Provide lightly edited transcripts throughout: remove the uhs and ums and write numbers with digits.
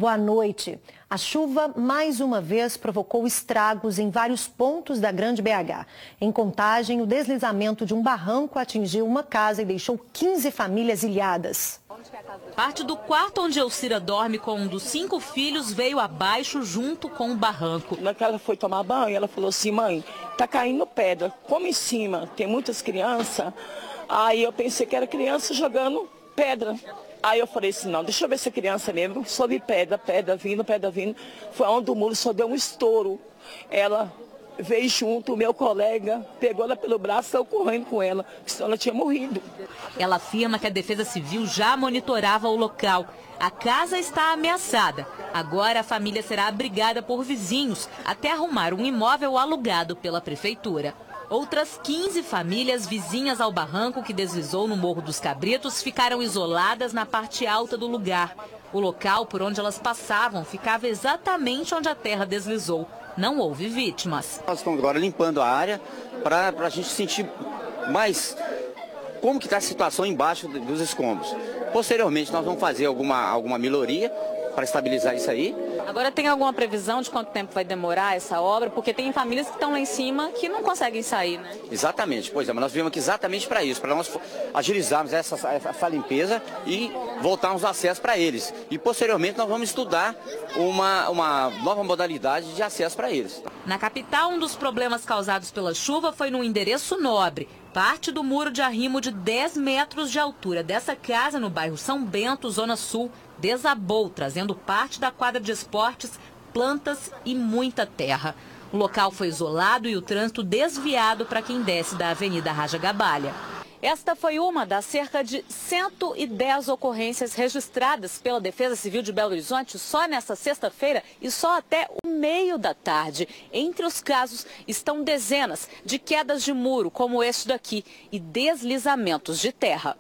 Boa noite. A chuva, mais uma vez, provocou estragos em vários pontos da Grande BH. Em Contagem, o deslizamento de um barranco atingiu uma casa e deixou 15 famílias ilhadas. Parte do quarto onde Elcira dorme com um dos 5 filhos veio abaixo junto com o barranco. Na que ela foi tomar banho, ela falou assim: mãe, tá caindo pedra. Como em cima tem muitas crianças, aí eu pensei que era criança jogando pedra. Aí eu falei assim: não, deixa eu ver se é criança mesmo. Só vi pedra vindo. Foi onde o muro só deu um estouro. Ela veio junto, o meu colega pegou ela pelo braço e saiu correndo com ela, senão ela tinha morrido. Ela afirma que a Defesa Civil já monitorava o local. A casa está ameaçada. Agora a família será abrigada por vizinhos até arrumar um imóvel alugado pela prefeitura. Outras 15 famílias vizinhas ao barranco que deslizou no Morro dos Cabritos ficaram isoladas na parte alta do lugar. O local por onde elas passavam ficava exatamente onde a terra deslizou. Não houve vítimas. Nós estamos agora limpando a área para a gente sentir mais como que está a situação embaixo dos escombros. Posteriormente nós vamos fazer alguma melhoria para estabilizar isso aí. Agora tem alguma previsão de quanto tempo vai demorar essa obra? Porque tem famílias que estão lá em cima que não conseguem sair, né? Exatamente, pois é, mas nós viemos aqui exatamente para isso, para nós agilizarmos essa limpeza e voltarmos o acesso para eles. E posteriormente nós vamos estudar uma nova modalidade de acesso para eles. Na capital, um dos problemas causados pela chuva foi no endereço Nobre. Parte do muro de arrimo de 10 metros de altura dessa casa no bairro São Bento, Zona Sul, desabou, trazendo parte da quadra de esportes, plantas e muita terra. O local foi isolado e o trânsito desviado para quem desce da Avenida Raja Gabalha. Esta foi uma das cerca de 110 ocorrências registradas pela Defesa Civil de Belo Horizonte só nesta sexta-feira e só até o meio da tarde. Entre os casos estão dezenas de quedas de muro, como este daqui, e deslizamentos de terra.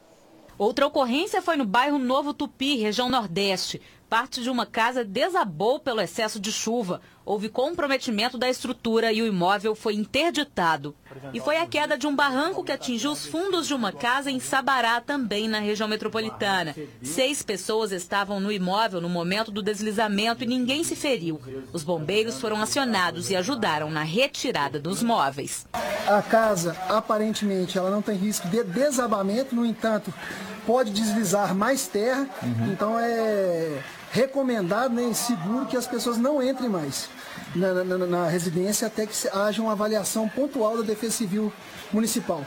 Outra ocorrência foi no bairro Novo Tupi, região Nordeste. Parte de uma casa desabou pelo excesso de chuva. Houve comprometimento da estrutura e o imóvel foi interditado. E foi a queda de um barranco que atingiu os fundos de uma casa em Sabará, também na região metropolitana. 6 pessoas estavam no imóvel no momento do deslizamento e ninguém se feriu. Os bombeiros foram acionados e ajudaram na retirada dos móveis. A casa, aparentemente, ela não tem risco de desabamento, no entanto, pode deslizar mais terra, então é recomendado, né, e seguro que as pessoas não entrem mais na residência até que haja uma avaliação pontual da Defesa Civil Municipal.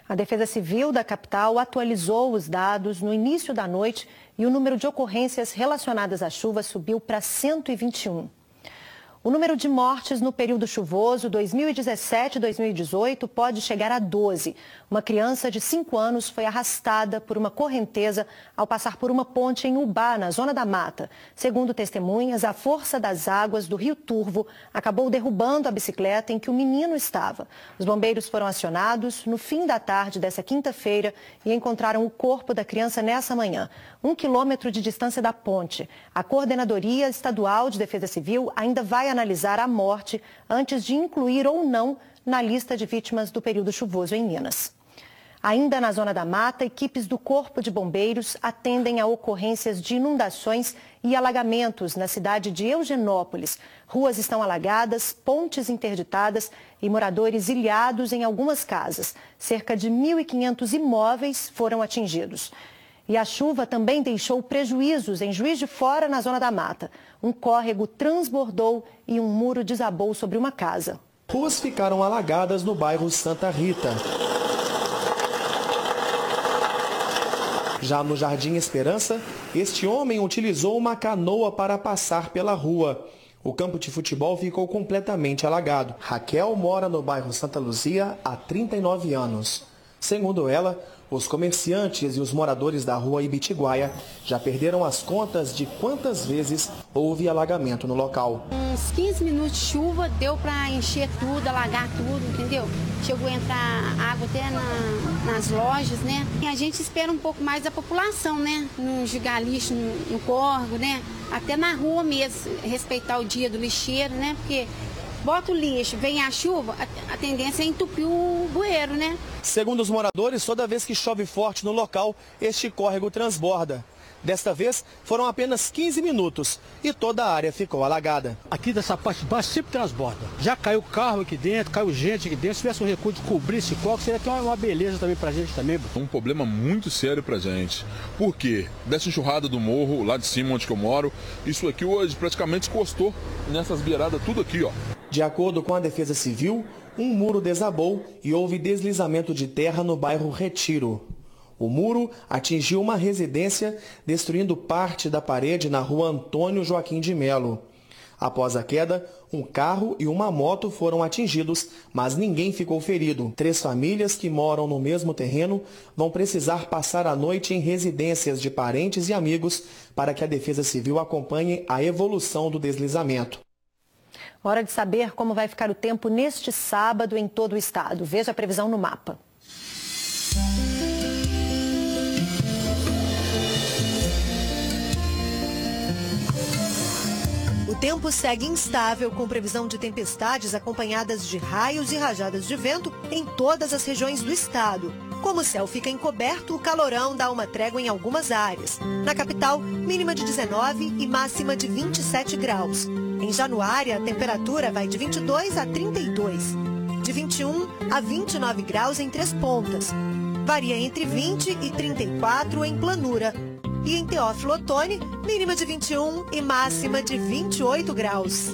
A Defesa Civil da capital atualizou os dados no início da noite e o número de ocorrências relacionadas à chuva subiu para 121. O número de mortes no período chuvoso 2017-2018 pode chegar a 12. Uma criança de 5 anos foi arrastada por uma correnteza ao passar por uma ponte em Ubá, na Zona da Mata. Segundo testemunhas, a força das águas do Rio Turvo acabou derrubando a bicicleta em que o menino estava. Os bombeiros foram acionados no fim da tarde dessa quinta-feira e encontraram o corpo da criança nessa manhã, 1 quilômetro de distância da ponte. A Coordenadoria Estadual de Defesa Civil ainda vai analisar a morte antes de incluir ou não na lista de vítimas do período chuvoso em Minas. Ainda na Zona da Mata, equipes do Corpo de Bombeiros atendem a ocorrências de inundações e alagamentos na cidade de Eugenópolis. Ruas estão alagadas, pontes interditadas e moradores ilhados em algumas casas. Cerca de 1.500 imóveis foram atingidos. E a chuva também deixou prejuízos em Juiz de Fora, na Zona da Mata. Um córrego transbordou e um muro desabou sobre uma casa. Ruas ficaram alagadas no bairro Santa Rita. Já no Jardim Esperança, este homem utilizou uma canoa para passar pela rua. O campo de futebol ficou completamente alagado. Raquel mora no bairro Santa Luzia há 39 anos. Segundo ela, os comerciantes e os moradores da rua Ibitiguaia já perderam as contas de quantas vezes houve alagamento no local. Uns 15 minutos de chuva deu para encher tudo, alagar tudo, entendeu? Chegou a entrar água até nas lojas, né? E a gente espera um pouco mais da população, né? Não jogar lixo no córrego, né? Até na rua mesmo, respeitar o dia do lixeiro, né? Porque bota o lixo, vem a chuva, a tendência é entupir o bueiro, né? Segundo os moradores, toda vez que chove forte no local, este córrego transborda. Desta vez, foram apenas 15 minutos e toda a área ficou alagada. Aqui dessa parte de baixo sempre transborda. Já caiu carro aqui dentro, caiu gente aqui dentro. Se tivesse um recurso de cobrir esse coco, seria até uma beleza também pra gente também. Um problema muito sério pra gente. Por quê? Dessa enxurrada do morro, lá de cima onde eu moro, isso aqui hoje praticamente encostou nessas beiradas, tudo aqui, ó. De acordo com a Defesa Civil, um muro desabou e houve deslizamento de terra no bairro Retiro. O muro atingiu uma residência, destruindo parte da parede na rua Antônio Joaquim de Melo. Após a queda, um carro e uma moto foram atingidos, mas ninguém ficou ferido. 3 famílias que moram no mesmo terreno vão precisar passar a noite em residências de parentes e amigos para que a Defesa Civil acompanhe a evolução do deslizamento. Hora de saber como vai ficar o tempo neste sábado em todo o estado. Veja a previsão no mapa. O tempo segue instável, com previsão de tempestades acompanhadas de raios e rajadas de vento em todas as regiões do estado. Como o céu fica encoberto, o calorão dá uma trégua em algumas áreas. Na capital, mínima de 19 e máxima de 27 graus. Em Januária, a temperatura vai de 22 a 32. De 21 a 29 graus em Três Pontas. Varia entre 20 e 34 em Planura. E em Teófilo Otoni, mínima de 21 e máxima de 28 graus.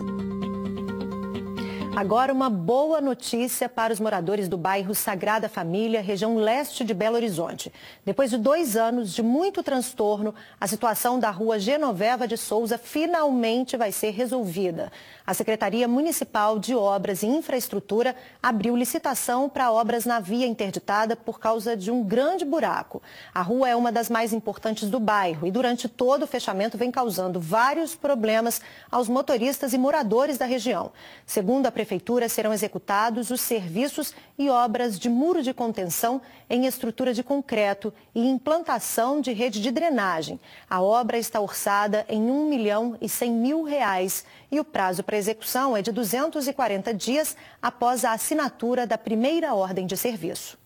Agora uma boa notícia para os moradores do bairro Sagrada Família, região leste de Belo Horizonte. Depois de 2 anos de muito transtorno, a situação da rua Genoveva de Souza finalmente vai ser resolvida. A Secretaria Municipal de Obras e Infraestrutura abriu licitação para obras na via interditada por causa de um grande buraco. A rua é uma das mais importantes do bairro e durante todo o fechamento vem causando vários problemas aos motoristas e moradores da região. Segundo a Prefeitura, serão executados os serviços e obras de muro de contenção em estrutura de concreto e implantação de rede de drenagem. A obra está orçada em R$ 1.100.000 e o prazo para execução é de 240 dias após a assinatura da primeira ordem de serviço.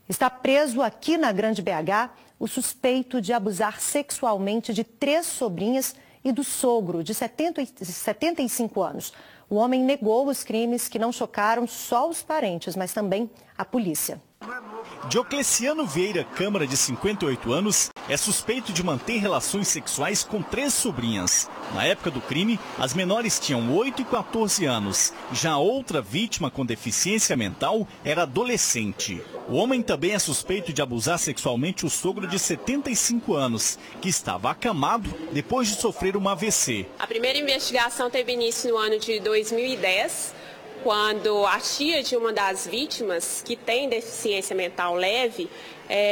Está preso aqui na Grande BH o suspeito de abusar sexualmente de 3 sobrinhas e do sogro, de 75 anos. O homem negou os crimes que não chocaram só os parentes, mas também a polícia. Diocleciano Vieira Câmara, de 58 anos, é suspeito de manter relações sexuais com 3 sobrinhas. Na época do crime, as menores tinham 8 e 14 anos. Já outra vítima com deficiência mental era adolescente. O homem também é suspeito de abusar sexualmente o sogro de 75 anos, que estava acamado depois de sofrer uma AVC. A primeira investigação teve início no ano de 2010, quando a tia de uma das vítimas, que tem deficiência mental leve,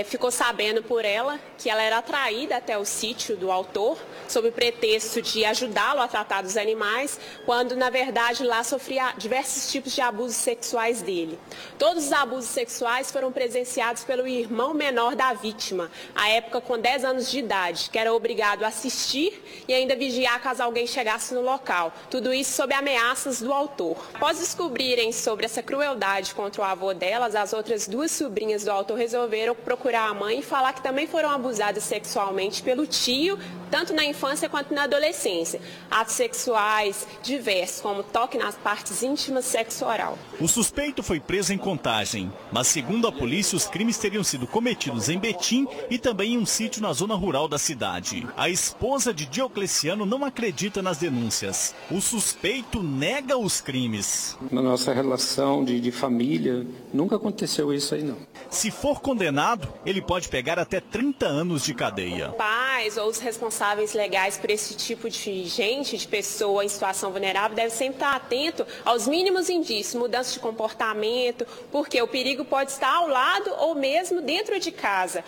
ficou sabendo por ela que ela era atraída até o sítio do autor, sob o pretexto de ajudá-lo a tratar dos animais, quando na verdade lá sofria diversos tipos de abusos sexuais dele. Todos os abusos sexuais foram presenciados pelo irmão menor da vítima, à época com 10 anos de idade, que era obrigado a assistir e ainda vigiar caso alguém chegasse no local. Tudo isso sob ameaças do autor. Após descobrirem sobre essa crueldade contra o avô delas, as outras 2 sobrinhas do autor resolveram procurar a mãe e falar que também foram abusadas sexualmente pelo tio, tanto na infância quanto na adolescência. Atos sexuais diversos, como toque nas partes íntimas, sexo oral. O suspeito foi preso em Contagem, mas segundo a polícia, os crimes teriam sido cometidos em Betim e também em um sítio na zona rural da cidade. A esposa de Diocleciano não acredita nas denúncias. O suspeito nega os crimes. Na nossa relação de família, nunca aconteceu isso aí, não. Se for condenado, ele pode pegar até 30 anos de cadeia. Pais ou os responsáveis legais por esse tipo de gente, de pessoa em situação vulnerável, devem sempre estar atento aos mínimos indícios, mudança de comportamento, porque o perigo pode estar ao lado ou mesmo dentro de casa.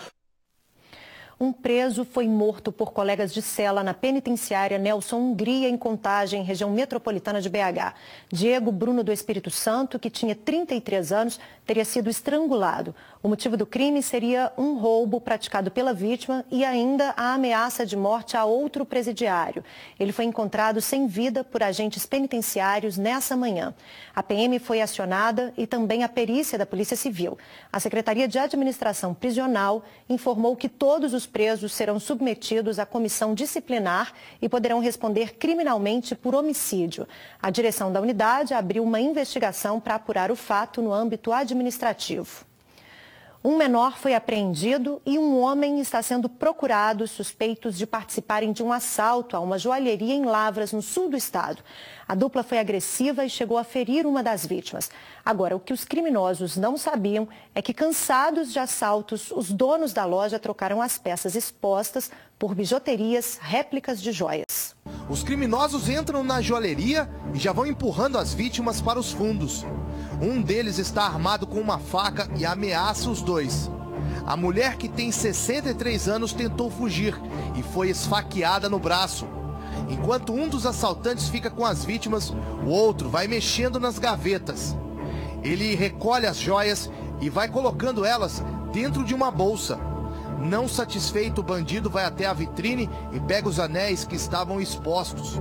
Um preso foi morto por colegas de cela na penitenciária Nelson Hungria, em Contagem, região metropolitana de BH. Diego Bruno do Espírito Santo, que tinha 33 anos, teria sido estrangulado. O motivo do crime seria um roubo praticado pela vítima e ainda a ameaça de morte a outro presidiário. Ele foi encontrado sem vida por agentes penitenciários nessa manhã. A PM foi acionada e também a perícia da Polícia Civil. A Secretaria de Administração Prisional informou que todos os presos serão submetidos à comissão disciplinar e poderão responder criminalmente por homicídio. A direção da unidade abriu uma investigação para apurar o fato no âmbito administrativo. Um menor foi apreendido e um homem está sendo procurado, suspeitos de participarem de um assalto a uma joalheria em Lavras, no sul do estado. A dupla foi agressiva e chegou a ferir uma das vítimas. Agora, o que os criminosos não sabiam é que, cansados de assaltos, os donos da loja trocaram as peças expostas por bijuterias, réplicas de joias. Os criminosos entram na joalheria e já vão empurrando as vítimas para os fundos. Um deles está armado com uma faca e ameaça os dois. A mulher, que tem 63 anos, tentou fugir e foi esfaqueada no braço. Enquanto um dos assaltantes fica com as vítimas, o outro vai mexendo nas gavetas. Ele recolhe as joias e vai colocando elas dentro de uma bolsa. Não satisfeito, o bandido vai até a vitrine e pega os anéis que estavam expostos.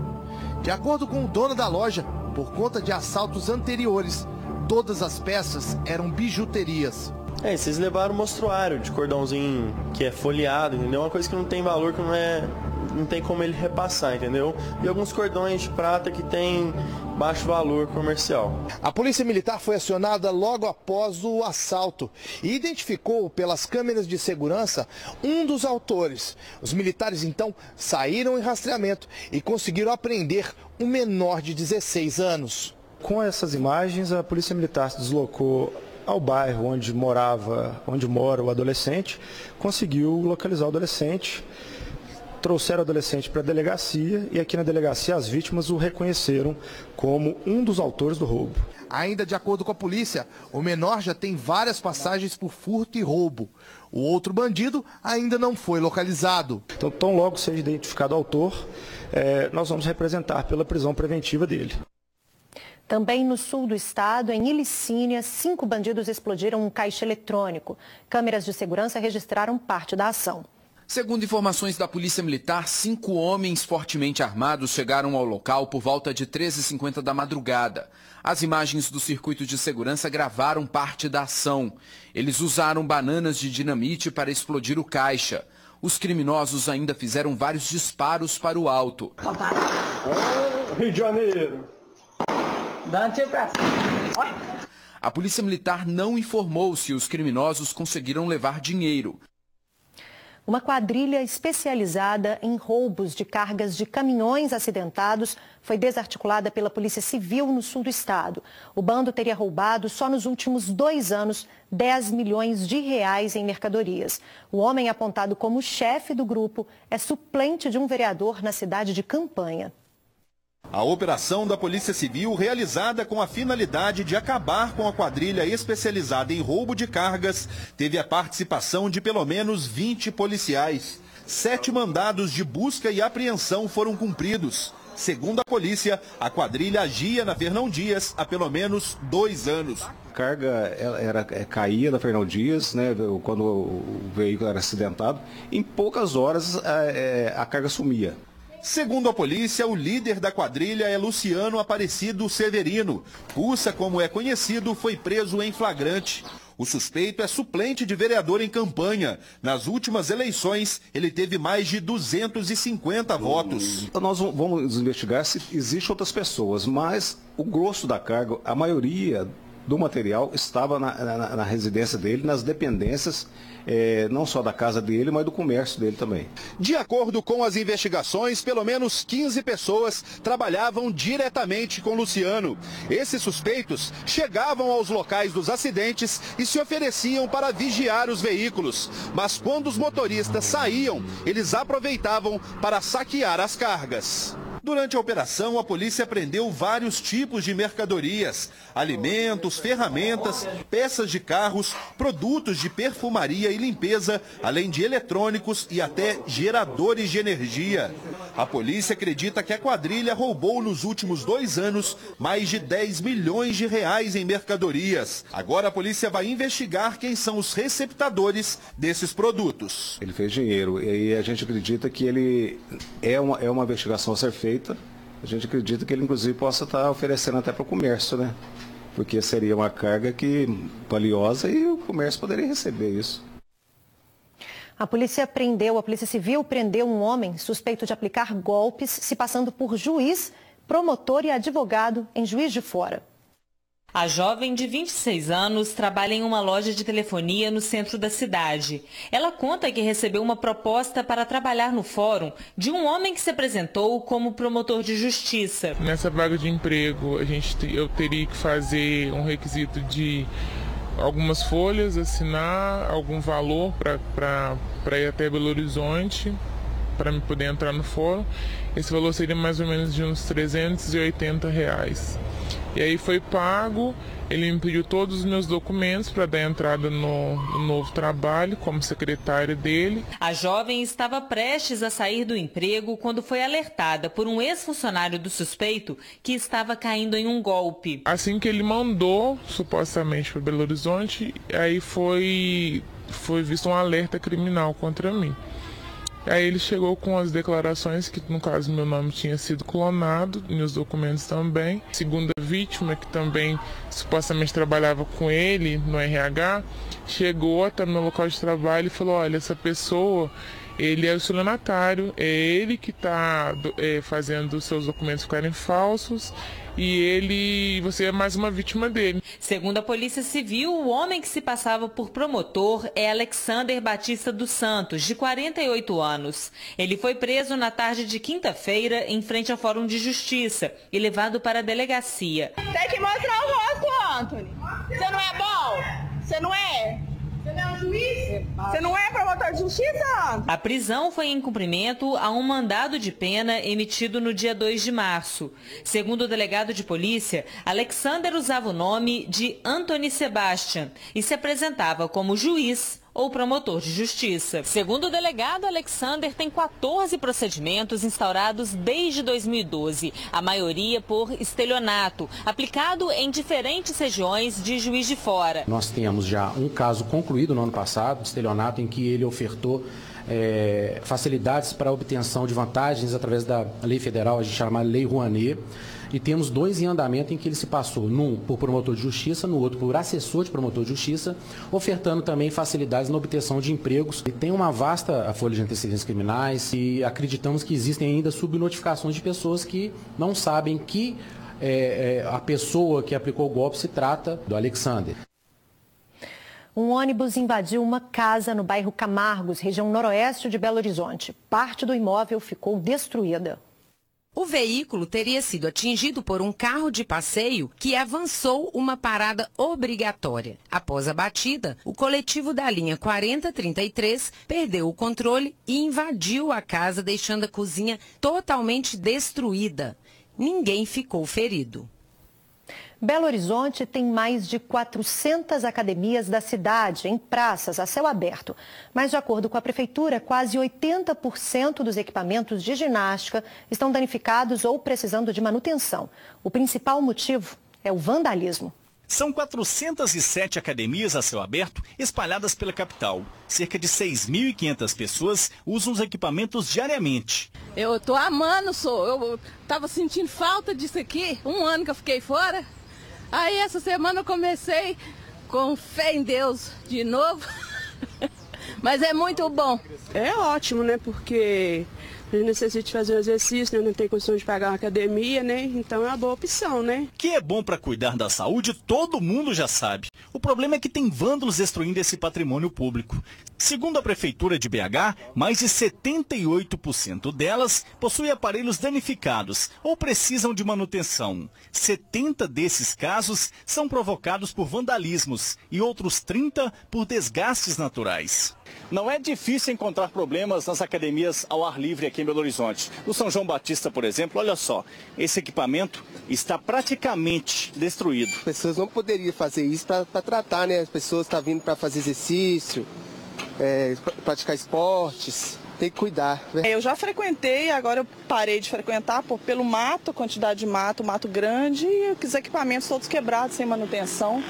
De acordo com o dono da loja, por conta de assaltos anteriores, todas as peças eram bijuterias. Vocês levaram o mostruário de cordãozinho que é folheado, entendeu? Uma coisa que não tem valor, que não tem como ele repassar, entendeu? E alguns cordões de prata que tem baixo valor comercial. A Polícia Militar foi acionada logo após o assalto e identificou pelas câmeras de segurança um dos autores. Os militares então saíram em rastreamento e conseguiram apreender um menor de 16 anos. Com essas imagens, a Polícia Militar se deslocou ao bairro onde mora o adolescente, conseguiu localizar o adolescente, trouxeram o adolescente para a delegacia e aqui na delegacia as vítimas o reconheceram como um dos autores do roubo. Ainda de acordo com a polícia, o menor já tem várias passagens por furto e roubo. O outro bandido ainda não foi localizado. Então, tão logo seja identificado o autor, nós vamos representar pela prisão preventiva dele. Também no sul do estado, em Ilicínia, 5 bandidos explodiram um caixa eletrônico. Câmeras de segurança registraram parte da ação. Segundo informações da Polícia Militar, 5 homens fortemente armados chegaram ao local por volta de 13h50 da madrugada. As imagens do circuito de segurança gravaram parte da ação. Eles usaram bananas de dinamite para explodir o caixa. Os criminosos ainda fizeram vários disparos para o alto. Rio de Janeiro. A Polícia Militar não informou se os criminosos conseguiram levar dinheiro. Uma quadrilha especializada em roubos de cargas de caminhões acidentados foi desarticulada pela Polícia Civil no sul do estado. O bando teria roubado só nos últimos 2 anos 10 milhões de reais em mercadorias. O homem apontado como chefe do grupo é suplente de um vereador na cidade de Campanha. A operação da Polícia Civil, realizada com a finalidade de acabar com a quadrilha especializada em roubo de cargas, teve a participação de pelo menos 20 policiais. 7 mandados de busca e apreensão foram cumpridos. Segundo a polícia, a quadrilha agia na Fernão Dias há pelo menos 2 anos. A carga caía na Fernão Dias, né, quando o veículo era acidentado. Em poucas horas a carga sumia. Segundo a polícia, o líder da quadrilha é Luciano Aparecido Severino. Pussa, como é conhecido, foi preso em flagrante. O suspeito é suplente de vereador em Campanha. Nas últimas eleições, ele teve mais de 250 votos. Nós vamos investigar se existem outras pessoas, mas o grosso da carga, a maioria do material estava na residência dele, nas dependências, não só da casa dele, mas do comércio dele também. De acordo com as investigações, pelo menos 15 pessoas trabalhavam diretamente com Luciano. Esses suspeitos chegavam aos locais dos acidentes e se ofereciam para vigiar os veículos. Mas quando os motoristas saíam, eles aproveitavam para saquear as cargas. Durante a operação, a polícia apreendeu vários tipos de mercadorias, alimentos, ferramentas, peças de carros, produtos de perfumaria e limpeza, além de eletrônicos e até geradores de energia. A polícia acredita que a quadrilha roubou nos últimos 2 anos mais de 10 milhões de reais em mercadorias. Agora a polícia vai investigar quem são os receptadores desses produtos. Ele fez dinheiro e a gente acredita que ele é uma investigação a ser feita. A gente acredita que ele, inclusive, possa estar oferecendo até para o comércio, né? Porque seria uma carga valiosa e o comércio poderia receber isso. A Polícia Civil prendeu um homem suspeito de aplicar golpes, se passando por juiz, promotor e advogado em Juiz de Fora. A jovem de 26 anos trabalha em uma loja de telefonia no centro da cidade. Ela conta que recebeu uma proposta para trabalhar no fórum de um homem que se apresentou como promotor de justiça. Nessa vaga de emprego, eu teria que fazer um requisito de algumas folhas, assinar algum valor para ir até Belo Horizonte, para me poder entrar no fórum. Esse valor seria mais ou menos de uns R$380. E aí foi pago, ele me pediu todos os meus documentos para dar entrada no novo trabalho como secretária dele. A jovem estava prestes a sair do emprego quando foi alertada por um ex-funcionário do suspeito que estava caindo em um golpe. Assim que ele mandou, supostamente, para Belo Horizonte, aí foi visto um alerta criminal contra mim. Aí ele chegou com as declarações que, no caso, meu nome tinha sido clonado, meus documentos também. Segunda vítima, que também supostamente trabalhava com ele no RH, chegou até meu local de trabalho e falou: olha, essa pessoa, ele é o estelionatário, é ele que está fazendo os seus documentos ficarem falsos e você é mais uma vítima dele. Segundo a Polícia Civil, o homem que se passava por promotor é Alexander Batista dos Santos, de 48 anos. Ele foi preso na tarde de quinta-feira em frente ao Fórum de Justiça e levado para a delegacia. Tem que mostrar o rosto, Antony. Você não é bom? Você não é? Você não é um juiz? Você não é promotor de justiça? A prisão foi em cumprimento a um mandado de pena emitido no dia 2 de março. Segundo o delegado de polícia, Alexander usava o nome de Antony Sebastian e se apresentava como juiz ou promotor de justiça. Segundo o delegado, Alexander tem 14 procedimentos instaurados desde 2012, a maioria por estelionato, aplicado em diferentes regiões de Juiz de Fora. Nós temos já um caso concluído no ano passado, estelionato, em que ele ofertou facilidades para a obtenção de vantagens através da lei federal, a gente chama Lei Rouanet. E temos 2 em andamento em que ele se passou, num por promotor de justiça, no outro por assessor de promotor de justiça, ofertando também facilidades na obtenção de empregos. E tem uma vasta folha de antecedentes criminais e acreditamos que existem ainda subnotificações de pessoas que não sabem que a pessoa que aplicou o golpe se trata do Alexander. Um ônibus invadiu uma casa no bairro Camargos, região noroeste de Belo Horizonte. Parte do imóvel ficou destruída. O veículo teria sido atingido por um carro de passeio que avançou uma parada obrigatória. Após a batida, o coletivo da linha 4033 perdeu o controle e invadiu a casa, deixando a cozinha totalmente destruída. Ninguém ficou ferido. Belo Horizonte tem mais de 400 academias da cidade, em praças, a céu aberto. Mas, de acordo com a Prefeitura, quase 80% dos equipamentos de ginástica estão danificados ou precisando de manutenção. O principal motivo é o vandalismo. São 407 academias a céu aberto espalhadas pela capital. Cerca de 6.500 pessoas usam os equipamentos diariamente. Eu tô amando, eu tava sentindo falta disso aqui, 1 ano que eu fiquei fora. Aí essa semana eu comecei com fé em Deus de novo, mas é muito bom. É ótimo, né, porque a gente necessita de fazer um exercício, né? Não tem condição de pagar uma academia, né? Então é uma boa opção, né? Que é bom para cuidar da saúde, todo mundo já sabe. O problema é que tem vândalos destruindo esse patrimônio público. Segundo a Prefeitura de BH, mais de 78% delas possuem aparelhos danificados ou precisam de manutenção. 70 desses casos são provocados por vandalismos e outros 30 por desgastes naturais. Não é difícil encontrar problemas nas academias ao ar livre aqui em Belo Horizonte. No São João Batista, por exemplo, olha só, esse equipamento está praticamente destruído. As pessoas não poderiam fazer isso para tratar, né? As pessoas estão vindo para fazer exercício, praticar esportes, tem que cuidar. Né? Eu já frequentei, agora eu parei de frequentar pelo mato, quantidade de mato grande e os equipamentos todos quebrados, sem manutenção.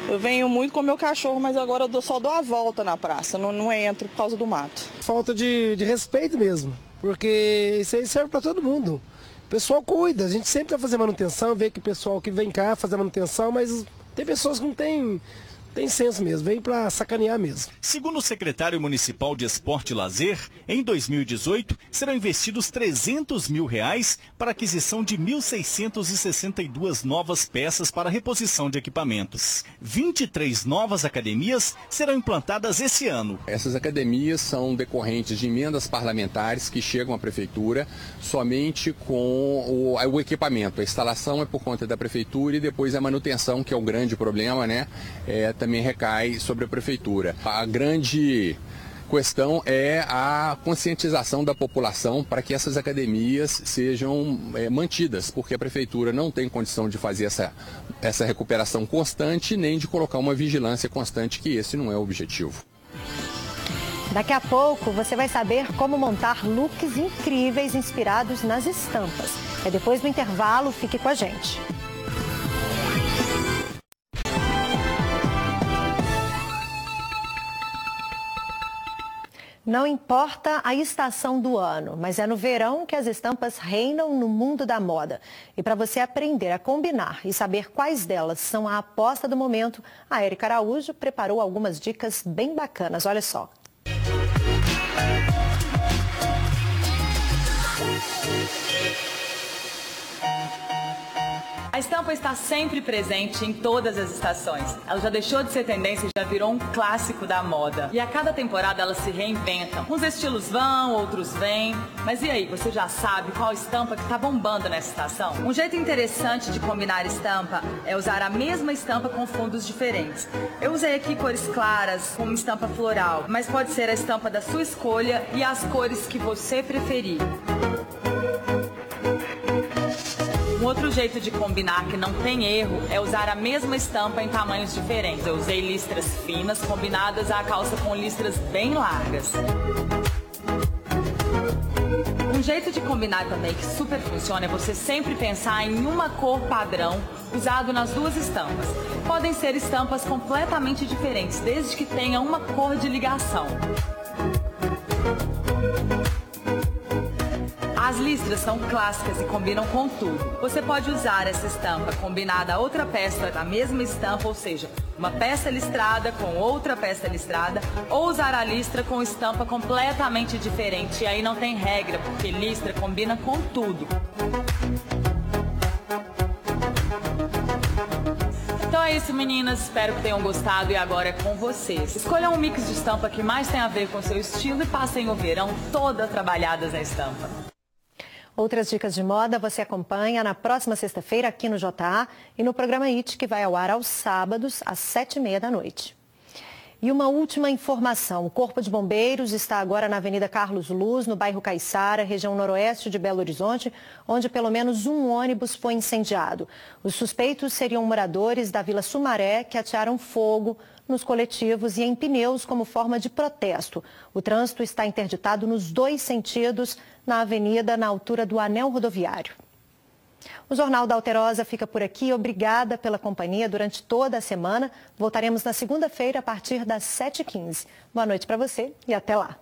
Eu venho muito com meu cachorro, mas agora eu só dou a volta na praça, não entro por causa do mato. Falta de respeito mesmo, porque isso aí serve para todo mundo. O pessoal cuida, a gente sempre vai fazer manutenção, vê que o pessoal que vem cá fazer manutenção, mas tem pessoas que não tem tem senso mesmo, veio para sacanear mesmo. Segundo o secretário municipal de Esporte e Lazer, em 2018 serão investidos R$300 mil para a aquisição de 1.662 novas peças para reposição de equipamentos. 23 novas academias serão implantadas esse ano. Essas academias são decorrentes de emendas parlamentares que chegam à prefeitura somente com o equipamento. A instalação é por conta da prefeitura e depois a manutenção, que é o grande problema, né? Também recai sobre a prefeitura. A grande questão é a conscientização da população para que essas academias sejam mantidas, porque a prefeitura não tem condição de fazer essa recuperação constante, nem de colocar uma vigilância constante, que esse não é o objetivo. Daqui a pouco você vai saber como montar looks incríveis inspirados nas estampas. É depois do intervalo, fique com a gente. Não importa a estação do ano, mas é no verão que as estampas reinam no mundo da moda. E para você aprender a combinar e saber quais delas são a aposta do momento, a Érica Araújo preparou algumas dicas bem bacanas. Olha só. A estampa está sempre presente em todas as estações. Ela já deixou de ser tendência e já virou um clássico da moda. E a cada temporada elas se reinventam. Uns estilos vão, outros vêm. Mas e aí, você já sabe qual estampa que está bombando nessa estação? Um jeito interessante de combinar estampa é usar a mesma estampa com fundos diferentes. Eu usei aqui cores claras, com uma estampa floral, mas pode ser a estampa da sua escolha e as cores que você preferir. Um outro jeito de combinar que não tem erro é usar a mesma estampa em tamanhos diferentes. Eu usei listras finas combinadas à calça com listras bem largas. Um jeito de combinar também que super funciona é você sempre pensar em uma cor padrão usado nas duas estampas. Podem ser estampas completamente diferentes, desde que tenha uma cor de ligação. As listras são clássicas e combinam com tudo. Você pode usar essa estampa combinada a outra peça da mesma estampa, ou seja, uma peça listrada com outra peça listrada, ou usar a listra com estampa completamente diferente. E aí não tem regra, porque listra combina com tudo. Então é isso, meninas. Espero que tenham gostado e agora é com vocês. Escolham um mix de estampa que mais tem a ver com o seu estilo e passem o verão toda trabalhadas na estampa. Outras dicas de moda você acompanha na próxima sexta-feira aqui no JA e no programa IT, que vai ao ar aos sábados às 7h30 da noite. E uma última informação, o Corpo de Bombeiros está agora na Avenida Carlos Luz, no bairro Caiçara, região noroeste de Belo Horizonte, onde pelo menos um ônibus foi incendiado. Os suspeitos seriam moradores da Vila Sumaré que atearam fogo nos coletivos e em pneus como forma de protesto. O trânsito está interditado nos 2 sentidos na avenida, na altura do anel rodoviário. O Jornal da Alterosa fica por aqui. Obrigada pela companhia durante toda a semana. Voltaremos na segunda-feira a partir das 7h15. Boa noite para você e até lá.